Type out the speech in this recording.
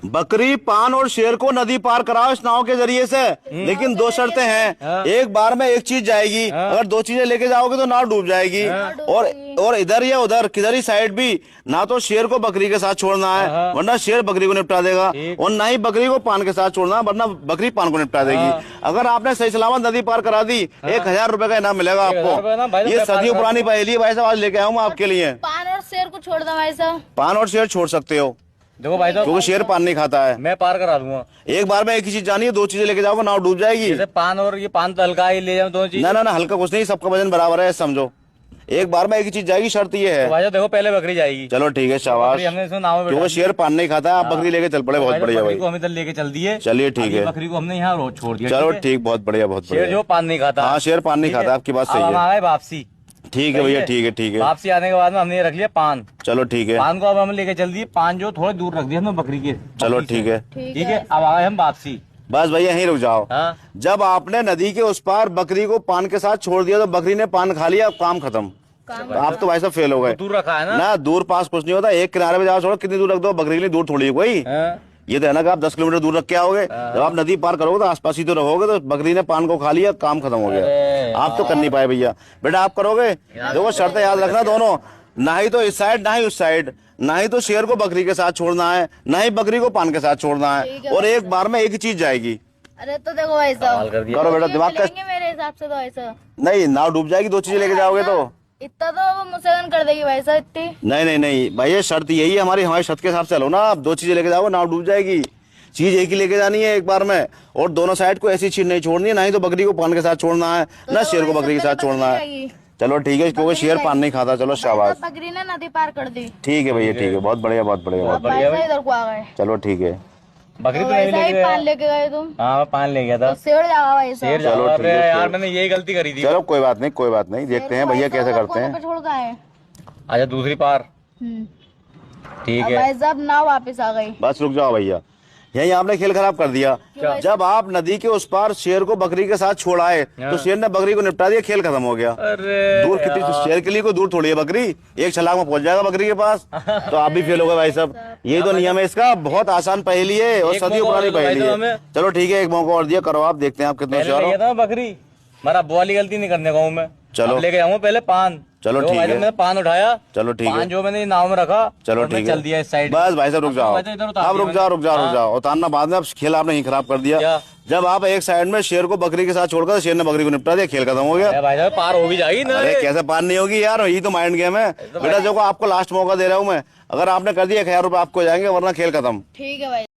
बकरी, पान और शेर को नदी पार कराओ इस नाव के जरिए से, लेकिन दो शर्तें हैं। एक बार में एक चीज जाएगी, अगर दो चीजें लेके जाओगे तो नाव डूब जाएगी। और इधर या उधर किधर ही साइड भी ना तो शेर को बकरी के साथ छोड़ना है, वरना शेर बकरी को निपटा देगा, और ना ही बकरी को पान के साथ छोड़ना, वरना बकरी पान को निपटा देगी। अगर आपने सही सलामत नदी पार करा दी, 1000 रुपए का इनाम मिलेगा आपको। ये सदियों पुरानी पहेली है भाई साहब, आज लेके आया हूँ आपके लिए। पान और शेर को छोड़ दो भाई साहब। पान और शेर छोड़ सकते हो, देखो भाई साहब, क्योंकि शेर पान नहीं खाता है। मैं पार करा दूंगा। एक बार में एक ही चीज जानी है, दो चीजें लेके जाओगे नाव डूब जाएगी। जैसे पान और ये पान तो हल्का ही ले जाऊं, दोनों चीज। ना हल्का कुछ नहीं, सबका वजन बराबर है, समझो। एक बार में एक ही चीज जाएगी, शर्त ये है। तो भाई साहब देखो, पहले बकरी जाएगी। चलो ठीक है, शाबाश। हमने इसमें नाव में क्योंकि शेर पान नहीं खाता है, आप बकरी लेके चल पड़े, बहुत बढ़िया भाई। बकरी को हम इधर लेके चल दिए। चलिए ठीक है, बकरी को हमने यहाँ रोज छोड़ दिया। चलो ठीक, बहुत बढ़िया, बहुत शेर बढ़िया। जो पान नहीं खाता। हाँ, शेर पान नहीं खाता, आपकी बात सही अब हम आ है। गए वापसी। ठीक है भैया, ठीक है, ठीक है। वापसी आने के बाद में हमने ये रख लिया पान। चलो ठीक है, पान को अब हम लेके चल दिए, पान जो थोड़े दूर रख दिया हमने बकरी के। चलो ठीक है, ठीक है, अब आ गए हम वापसी। बस भैया यहीं रुक जाओ। हाँ? जब आपने नदी के उस पार बकरी को पान के साथ छोड़ दिया तो बकरी ने पान खा लिया, काम खत्म। आप तो भाई साहब फेल हो गए। दूर रखा है ना दूर पास कुछ नहीं होता, एक किनारे पे जाओ, छोड़ो कितनी दूर रख दो, बकरी के लिए दूर थोड़ी है कोई। ये तो है ना कि आप 10 किलोमीटर दूर रख के आओगे, जब आप नदी पार करोगे तो आसपास ही तो रहोगे, तो बकरी ने पान को खा लिया, काम खत्म हो गया। आप तो कर नहीं पाए भैया। बेटा आप करोगे, देखो शर्तें याद रखना दोनों, ना ही तो इस साइड ना ही उस साइड, ना ही तो शेर को बकरी के साथ छोड़ना है, ना ही बकरी को पान के साथ छोड़ना है, और एक बार में एक ही चीज जाएगी। अरे तो देखो भाई साहब, करो बेटा, दिमाग का। मेरे हिसाब से तो ऐसा नहीं, नाव डूब जाएगी, दो चीजें लेके जाओगे तो। इतना तो वो मुझसे कर देगी भाई साहब, इतनी। नहीं भाई, ये शर्त यही है हमारी, हमारी शर्त के हिसाब से चलो ना। आप दो चीजें लेके जाओगे, नाव डूब जाएगी। चीज एक ही लेके जानी है एक बार में, और दोनों साइड को ऐसी चीज नहीं छोड़नी है, ना ही तो बकरी को पान के साथ छोड़ना है, ना शेर को बकरी के साथ छोड़ना है। चलो ठीक है, क्योंकि शेर पान नहीं खाता। चलो शाबाश, बकरी ने नदी पार कर दी। ठीक है भैया, ठीक है, बहुत बढ़िया, बहुत बढ़िया, बहुत बढ़िया। इधर को आ गए। चलो ठीक है, बकरी तो वैसा नहीं ही पान लेके गए तुम। हाँ, पान ले गया था। तो शेर जागा भाई साहब। शेर चलो जाओ। ठीक है, अरे यार, मैंने यही गलती करी थी। चलो कोई बात नहीं, कोई बात नहीं, देखते हैं भैया कैसे करते हैं। छोड़ का है। अच्छा, दूसरी पार। ठीक है भाई साहब, नाव वापस आ गई। बस रुक जाओ भैया, यही आपने खेल खराब कर दिया। जब आप नदी के उस पार शेर को बकरी के साथ छोड़ आए तो शेर ने बकरी को निपटा दिया, खेल खत्म हो गया। अरे दूर कितनी, शेर के लिए कोई दूर थोड़ी है बकरी, एक छलांग में पहुंच जाएगा बकरी के पास। तो आप भी फेल हो गए भाई साहब, यही तो नियम है इसका। बहुत आसान पहेली है और सदियों पुरानी पहेली है। चलो ठीक है, एक मौका और दिया, करो आप, देखते हैं आप कितने होशियार हो। बकरी मेरा वो वाली गलती नहीं करने का हूँ मैं। चलो लेके जाऊंगा पहले पान। चलो ठीक है, मैंने पान उठाया। चलो ठीक है, पान जो मैंने नाव में रखा। चलो ठीक है, चल दिया इस साइड। बस भाई साहब रुक जाओ, अब रुक जाओ, उतारना बाद में। अब खेल आपने ही खराब कर दिया। जब आप एक साइड में शेर को बकरी के साथ छोड़कर शेर ने बकरी को निपटा दिया, खेल खत्म हो गया। भाई साहब पार हो भी जाएगी ना। अरे कैसे पार नहीं होगी यार, यही तो माइंड गेम है बेटा। देखो आपको लास्ट मौका दे रहा हूँ मैं, अगर आपने कर दिया 1000 रुपए आपको जाएंगे, वरना खेल खत्म। ठीक है भाई।